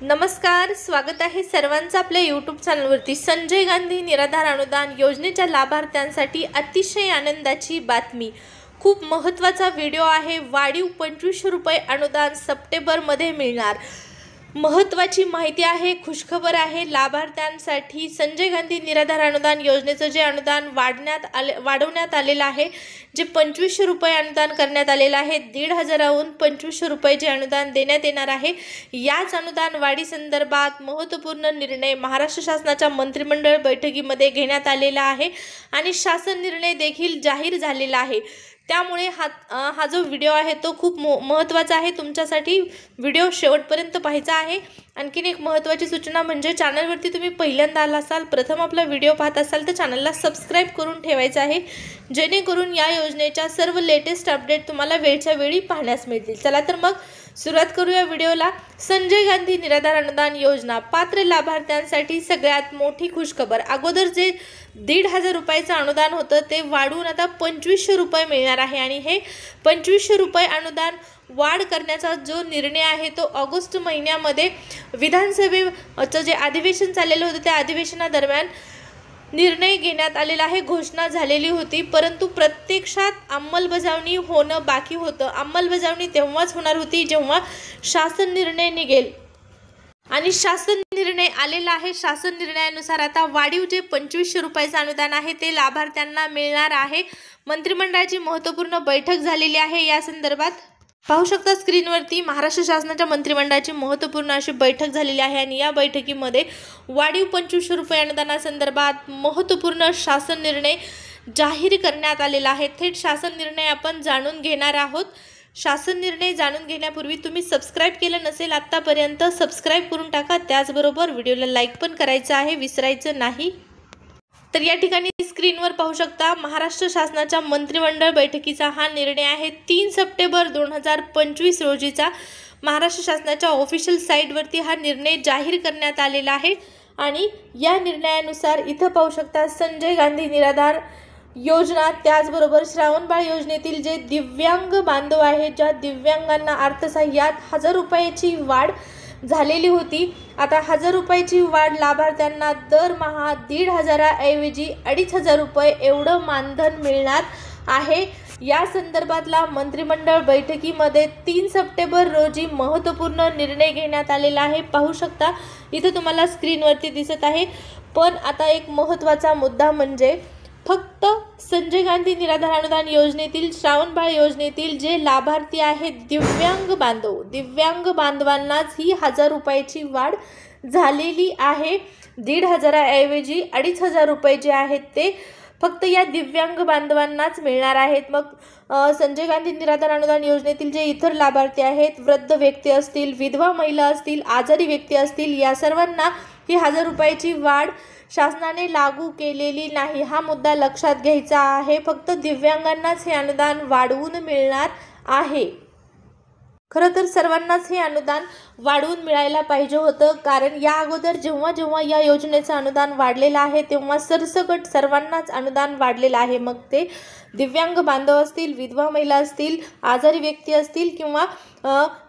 नमस्कार, स्वागत आहे सर्वांचं आपल्या यूट्यूब चॅनलवरती। संजय गांधी निराधार अनुदान योजनेच्या लाभार्थ्यांसाठी अतिशय आनंदाची बातमी। खूप महत्त्वाचा व्हिडिओ आहे। वाढीव 2500 रुपये अनुदान सप्टेंबरमध्ये मिळणार। महत्त्वाची माहिती आहे, खुशखबर आहे लाभार्थ्यांसाठी। संजय गांधी निराधार अनुदान योजनेचं जे अनुदान वाढवण्यात आलेलं आहे, जे 2500 रुपये अनुदान करण्यात आलेलं आहे, 1500हून 2500 रुपये जे अनुदान देण्यात येणार आहे। याच अनुदान वाढी संदर्भात महत्त्वपूर्ण निर्णय महाराष्ट्र शासनाच्या मंत्रिमंडळ बैठकीमध्ये घेण्यात आलेला आहे आणि शासन निर्णय देखील जाहीर झालेला आहे। त्यामुळे हा जो व्हिडिओ आहे तो खूप महत्त्वाचा आहे तुमच्यासाठी। व्हिडिओ शेवटपर्यंत पाहायचा आहे। आणखीन एक महत्त्वाची सूचना म्हणजे चॅनलवरती तुम्ही पहिल्यांदा आला असाल, प्रथम आपला व्हिडिओ पाहत असाल तर चॅनलला सबस्क्राइब करून ठेवायचं आहे, जेणेकरून या योजनेच्या सर्व लेटेस्ट अपडेट तुम्हाला वेळच्या वेळी पाहण्यास मिळतील। चला तर मग सुरुवात करूया व्हिडिओला। संजय गांधी निराधार अनुदान योजना पात्र लाभार्थ्यांसाठी सगळ्यात मोठी खुशखबर। अगोदर जे 1500 रुपयाचं अनुदान होतं ते वाढवून आता 2500 रुपये मिळणार आहे आणि हे 2500 रुपये अनुदान वाढ करण्याचा जो निर्णय आहे तो ऑगस्ट महिन्यामध्ये विधानसभेचं जे अधिवेशन चाललेलं होतं त्या अधिवेशनादरम्यान निर्णय घेण्यात आलेला आहे, घोषणा झालेली होती। परंतु प्रत्यक्षात अंमलबजावणी होणं बाकी होतं। अंमलबजावणी तेव्हाच होणार होती जेव्हा शासन निर्णय निघेल आणि शासन निर्णय आलेला आहे। शासन निर्णयानुसार आता वाढीव जे 2500 रुपयाचं अनुदान आहे ते लाभार्थ्यांना मिळणार आहे। मंत्रिमंडळाची महत्त्वपूर्ण बैठक झालेली आहे। या संदर्भात पाहू शकता स्क्रीनवरती महाराष्ट्र शासनाच्या मंत्रिमंडळाची महत्त्वपूर्ण अशी बैठक झालेली आहे आणि या बैठकीमध्ये वाढीव 2500 रुपये अनुदानासंदर्भात महत्त्वपूर्ण शासन निर्णय जाहीर करण्यात आलेला आहे। थेट शासन निर्णय आपण जाणून घेणार आहोत। शासन निर्णय जाणून घेण्यापूर्वी तुम्ही सबस्क्राइब केलं नसेल आत्तापर्यंत सबस्क्राइब करून टाका। त्याचबरोबर व्हिडिओला लाईक पण करायचं आहे, विसरायचं नाही। तर या ठिकाणी स्क्रीनवर पाहू शकता महाराष्ट्र शासनाच्या मंत्रिमंडळ बैठकीचा हा निर्णय आहे। 3 सप्टेंबर 2025 रोजीचा महाराष्ट्र शासनाच्या ऑफिशियल साईटवरती हा निर्णय जाहीर करण्यात आलेला आहे आणि या निर्णयानुसार इथं पाहू शकता संजय गांधी निराधार योजना, त्याचबरोबर श्रावणबाळ योजनेतील जे दिव्यांग बांधव आहेत, ज्या दिव्यांगांना अर्थसहाय्यात 1000 रुपयाची वाढ झालेली होती, आता 1000 रुपयाची वाढ लाभार्थ्यांना दरमहा 1500 ऐवजी 2500 रुपये एवढं मानधन मिळणार आहे। या संदर्भातला मंत्रिमंडळ बैठकीमध्ये 3 सप्टेंबर रोजी महत्त्वपूर्ण निर्णय घेण्यात आलेला आहे। पाहू शकता इथं तुम्हाला स्क्रीनवरती दिसत आहे। पण आता एक महत्त्वाचा मुद्दा म्हणजे फक्त संजय गांधी निराधार अनुदान योजनेतील श्रावणबाळ योजनेतील जे लाभार्थी आहेत दिव्यांग बांधवांनाच ही 1000 रुपयाची वाढ झालेली आहे। 1500 ऐवजी 2500 रुपये जे आहेत ते फक्त या दिव्यांग बांधवांनाच मिळणार आहेत। मग संजय गांधी निराधार अनुदान योजनेतील जे इतर लाभार्थी आहेत, वृद्ध व्यक्ती असतील, विधवा महिला असतील, आजारी व्यक्ती असतील, या सर्वांना ही 1000 रुपयाची वाढ शासनाने लागू केलेली नाही। हा मुद्दा लक्षात घ्यायचा आहे। फक्त दिव्यांगांनाच हे अनुदान वाढवून मिळणार आहे। खरं तर सर्वांनाच हे अनुदान वाढवून मिळायला पाहिजे होतं, कारण या अगोदर जेव्हा या योजनेचं अनुदान वाढलेलं आहे तेव्हा सरसकट सर्वांनाच अनुदान वाढलेलं आहे। मग ते दिव्यांग बांधव असतील, विधवा महिला असतील, आजारी व्यक्ती असतील किंवा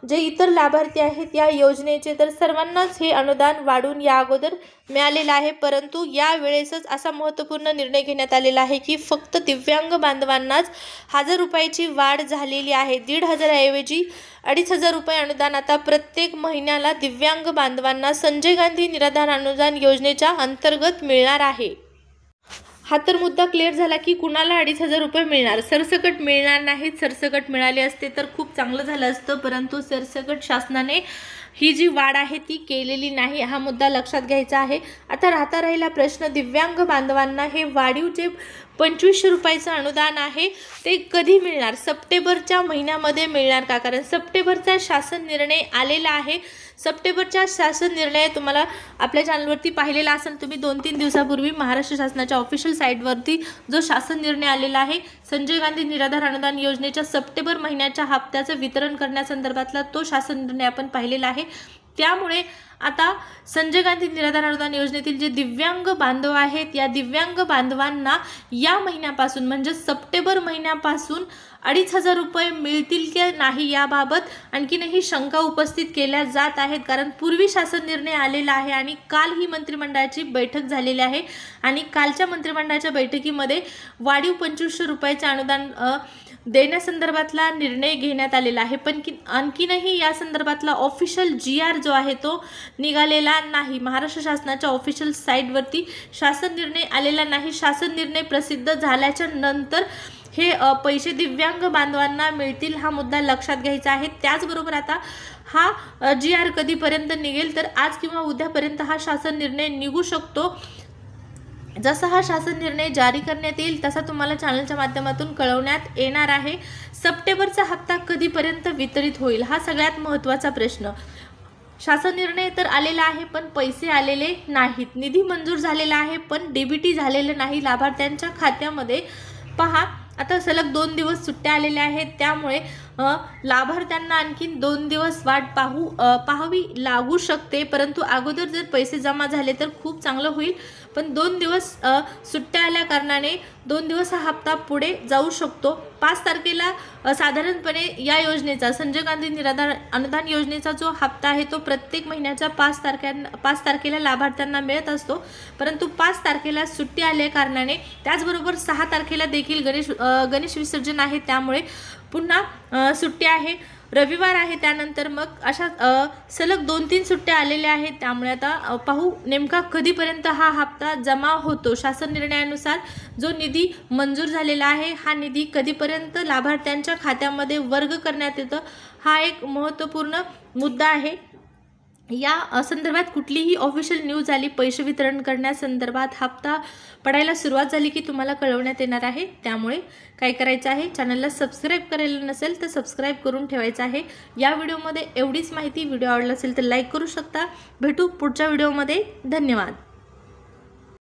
जे इतर लाभार्थी आहेत या योजनेचे, तर सर्वांनाच हे अनुदान वाढून या अगोदर मिळालेलं आहे। परंतु या वेळेसच असा महत्त्वपूर्ण निर्णय घेण्यात आलेला आहे की फक्त दिव्यांग बांधवांनाच 1000 रुपयाची वाढ झालेली आहे। 1500 ऐवजी 2500 रुपये अनुदान आता प्रत्येक महिन्याला दिव्यांग बांधवांना संजय गांधी निराधार अनुदान योजनेच्या अंतर्गत मिळणार आहे। हा तर मुद्दा क्लिअर झाला की कुणाला 2500 रुपये मिळणार, सरसकट मिळणार नाहीत। सरसकट मिळाले असते तर खूप चांगलं झालं असतं, परंतु सरसकट शासनाने ही जी वाढ आहे ती केलेली नाही। हा मुद्दा लक्षात घ्यायचा आहे। आता राहिला प्रश्न, दिव्यांग बांधवांना हे वाढीव जे 2500 रुपयाचं अनुदान आहे ते कधी मिळणार? सप्टेंबरच्या महिन्यामध्ये मिळणार का? कारण सप्टेंबरचा शासन निर्णय आलेला आहे। सप्टेंबरच्या शासन निर्णय तुम्हाला आपल्या चॅनलवरती पाहिलेला असेल तुम्ही 2-3 दिवसापूर्वी महाराष्ट्र शासनाच्या ऑफिशियल साईटवरती जो शासन निर्णय आलेला आहे संजय गांधी निराधार अनुदान योजनेच्या सप्टेंबर महिन्याच्या हप्त्याचं वितरण करण्यासंदर्भातला तो शासन निर्णय आपण पाहिलेला आहे। त्यामुळे आता संजय गांधी निराधार अनुदान योजनेतील जे दिव्यांग बांधव आहेत या दिव्यांग बांधवांना या महिन्यापासून म्हणजे सप्टेंबर महिन्यापासून 2,500 रुपये मिळतील की नाही याबाबत आणखीनही शंका उपस्थित केल्या जात आहेत। कारण पूर्वी शासन निर्णय आलेला आहे आणि काल ही मंत्रिमंडळाची बैठक झालेली आहे आणि कालच्या मंत्रिमंडळाच्या बैठकीमध्ये वाढीव 2500 रुपयाचे अनुदान देण्यासंदर्भातला निर्णय घेण्यात आलेला आहे। पण आणखीनही या संदर्भातला ऑफिशियल GR जो आहे तो निघालेला नाही। महाराष्ट्र शासनाच्या ऑफिशियल साईटवरती शासन निर्णय आलेला नाही। शासन निर्णय प्रसिद्ध झाल्याच्या नंतर हे पैसे दिव्यांग बांधवांना मिळतील हा मुद्दा लक्षात घ्यायचा आहे। त्याचबरोबर आता हा GR कधीपर्यंत निघेल तर आज किंवा उद्यापर्यंत हा शासन निर्णय निघू शकतो। जसा हा शासन निर्णय जारी करण्यात येईल तसा तुम्हाला चॅनलच्या माध्यमातून कळवण्यात येणार आहे। सप्टेंबरचा हप्ता कधीपर्यंत वितरित होईल हा सगळ्यात महत्त्वाचा प्रश्न। शासन निर्णय तर आलेला आहे पण पैसे आलेले नाहीत। निधी मंजूर झालेला आहे पण DBT झालेलं नाही लाभार्थ्यांच्या खात्यामध्ये। पहा आता सलग 2 दिवस सुट्ट्या आलेल्या आहेत त्यामुळे लाभार्थ्यांना आणखीन 2 दिवस वाट पाहावी लागू शकते। परंतु अगोदर जर पैसे जमा झाले तर खूप चांगलं होईल। पण 2 दिवस सुट्ट्या आल्या कारणाने 2 दिवस हा हप्ता पुढे जाऊ शकतो। 5 तारखेला साधारणपणे या योजनेचा संजय गांधी निराधार अनुदान योजनेचा जो हप्ता आहे तो प्रत्येक महिन्याच्या 5 तारखेला लाभार्थ्यांना मिळत असतो। परंतु 5 तारखेला सुट्टी आल्या कारणाने त्याचबरोबर 6 तारखेला देखील गणेश विसर्जन आहे त्यामुळे पुन्हा सुट्टी आहे। रविवार आहे त्यानंतर मग अशा सलग 2-3 सुट्ट्या आलेल्या आहेत त्यामुळे आता पाहू नेमका कधीपर्यंत हा हप्ता जमा होतो। शासन निर्णयानुसार जो निधी मंजूर झालेला आहे हा निधी कधीपर्यंत लाभार्थ्यांच्या खात्यामध्ये वर्ग करण्यात येतो हा एक महत्त्वपूर्ण मुद्दा आहे। या संदर्भात कुठलीही ऑफिशियल न्यूज आली पैसे वितरण करण्यासंदर्भात हप्ता पडायला सुरुवात झाली की तुम्हाला कळवण्यात येणार आहे। त्यामुळे काय करायचं आहे चॅनलला सबस्क्राईब करायला नसेल तर सबस्क्राईब करून ठेवायचं आहे। या व्हिडिओमध्ये एवढीच माहिती। व्हिडिओ आवडला असेल तर लाईक करू शकता। भेटू पुढच्या व्हिडिओमध्ये। धन्यवाद।